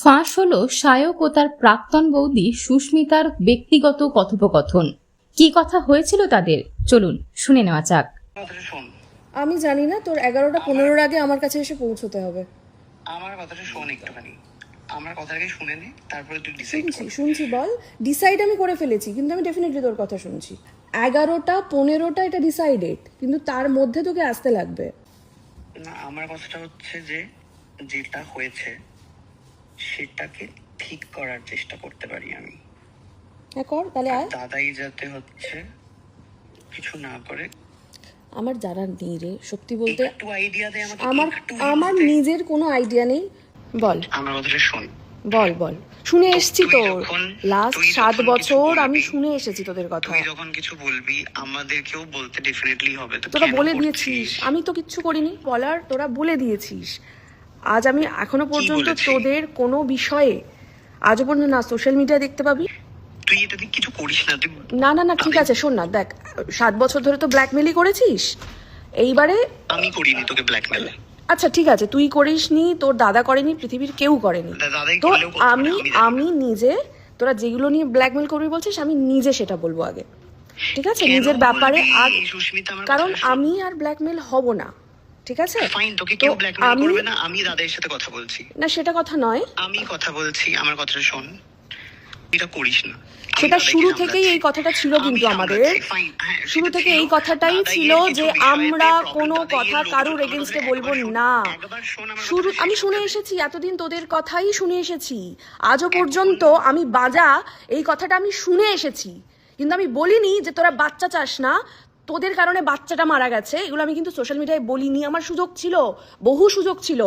ফাঁস হলো সায়ক ও তার প্রাক্তন বৌদি সুস্মিতার ব্যক্তিগত কথোপকথন। কি কথা হয়েছিল তাদের, চলুন শুনে নেওয়া যাক। আমি জানি না, তোর 11:15 আগে আমার কাছে এসে পৌঁছতে হবে। আমার কথাটা শোন একটুখানি, আমার কথাটাকে শুনে নে, তারপরে তুই ডিসাইড কর। শুনছি বল। ডিসাইড আমি করে ফেলেছি, কিন্তু আমি ডেফিনেটলি তোর কথা শুনছি। 11:15 এটা ডিসাইডেড, কিন্তু তার মধ্যে তোকে আসতে লাগবে। না, আমার কথাটা হচ্ছে যে যেটা হয়েছে সেটাকে ঠিক করার চেষ্টা করতে পারি আমি। হ্যাঁ কর, তাহলে আয়। দাদাই যাতে হচ্ছে কিছু না করে। আমার জানা নেই রে, সত্যি বলতে। একটু আইডিয়া দে আমাকে। আমার নিজের কোনো আইডিয়া নেই। বল আমার কথাটা শোন। বল শুনে এসেছি তো। যখন লাস্ট তুই 7 যখন বছর কিছু আমি বলবি, শুনে এসেছি তোদের কথা। তুই যখন কিছু বলবি আমাদেরকেও বলতে ডেফিনেটলি হবে। তো তোরা কেন বলে করছিস? দিয়েছিস, আমি তো কিচ্ছু করিনি বলার, তোরা বলে দিয়েছিস। আজ আমি এখনো পর্যন্ত বলেছি? তোদের কোনো বিষয়ে আজও পর্যন্ত না সোশ্যাল মিডিয়া দেখতে পাবি। তুই এটা তুই কিছু করিস না। তুই না ঠিক আছে, শোন না, দেখ 7 বছর ধরে তো ব্ল্যাকমেলই করেছিস। এইবারে আমি করিনি তোকে ব্ল্যাকমেল। আচ্ছা ঠিক আছে, তুই করিসনি, তোর দাদা করেনি, পৃথিবীর কেউ করেনি। দাদাই তো করলেও করতে পারে, আমি আমি জানি না। আমি নিজে, তোরা যেগুলো নিয়ে ব্ল্যাকমেল করবি বলছিস, আমি নিজে সেটা বলবো আগে, ঠিক আছে? কেন নিজের ব্যাপারে বলবি, আর সুস্মিতা? আমার কারণ কথাটা শোন। আমি আর ব্ল্যাকমেল হব না, ঠিক আছে? ফাইন, তোকে তো কেউ ব্ল্যাকমেল আমি করবে না। আমি দাদার সাথে কথা বলছি। না, সেটা কথা নয়। আমি কথা বলছি, আমার কথাটা শোন। এটা করিস না। আমি সেটা দাদাকে শুরু সামলাচ্ছি। থেকেই এই কথাটা ছিল, আমি কিন্তু আমাদের সামলাচ্ছি, fine, হ্যাঁ, শুরু সেটা থেকে ছিল। এই কথাটাই দাদাইয়ের ছিল কিছু যে বিষয়েতে আমরা problem, কোনো দাদাইয়ের কথা লোকজন কারুর আমাদের এগেনস্টে একবার বলবো শোন, না। একবার শোন আমার শুরু কথাটা আমি শেষ শুনে করতে দে। এসেছি, এতদিন তোদের কথাই শুনে এসেছি। আজও পর্যন্ত আমি বাজা এই কথাটা আমি শুনে এসেছি, কিন্তু আমি বলিনি যে তোরা বাচ্চা চাস না, তোদের কারণে বাচ্চাটা মারা গেছে। এগুলো আমি কিন্তু সোশ্যাল মিডিয়ায় বলিনি। আমার সুযোগ ছিল, বহু সুযোগ ছিল।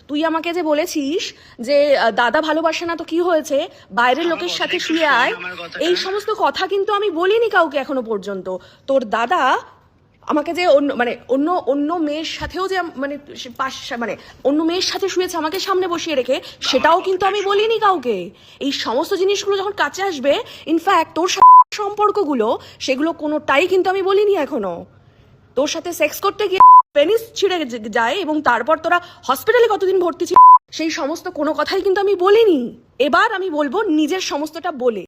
তুই আমাকে যে বলেছিস যে দাদা ভালোবাসে না তো কি হয়েছে, বাইরের আমার লোকের কথাটা সাথে একটু শুয়ে শোন, আয়, আমার কথাটা। এই সমস্ত কথা কিন্তু আমি বলিনি কাউকে এখনো পর্যন্ত। তোর দাদা আমাকে যে অন্য মেয়ের সাথেও যে মানে অন্য মেয়ের সাথে শুয়েছে আমাকে সামনে বসিয়ে রেখে, সেটাও কিন্তু আমি বলিনি কাউকে। এই সমস্ত জিনিসগুলো যখন কাছে আসবে, ইনফ্যাক্ট তোর সম্পর্কগুলো, সেগুলো কোনোটাই কিন্তু আমি বলিনি এখনো। তোর সাথে সেক্স করতে গিয়ে পেনিস ছিঁড়ে যায় এবং তারপর তোরা হসপিটালে কতদিন ভর্তি ছিল, সেই সমস্ত কোনো কথাই কিন্তু আমি বলিনি। এবার আমি বলবো নিজের সমস্তটা বলে।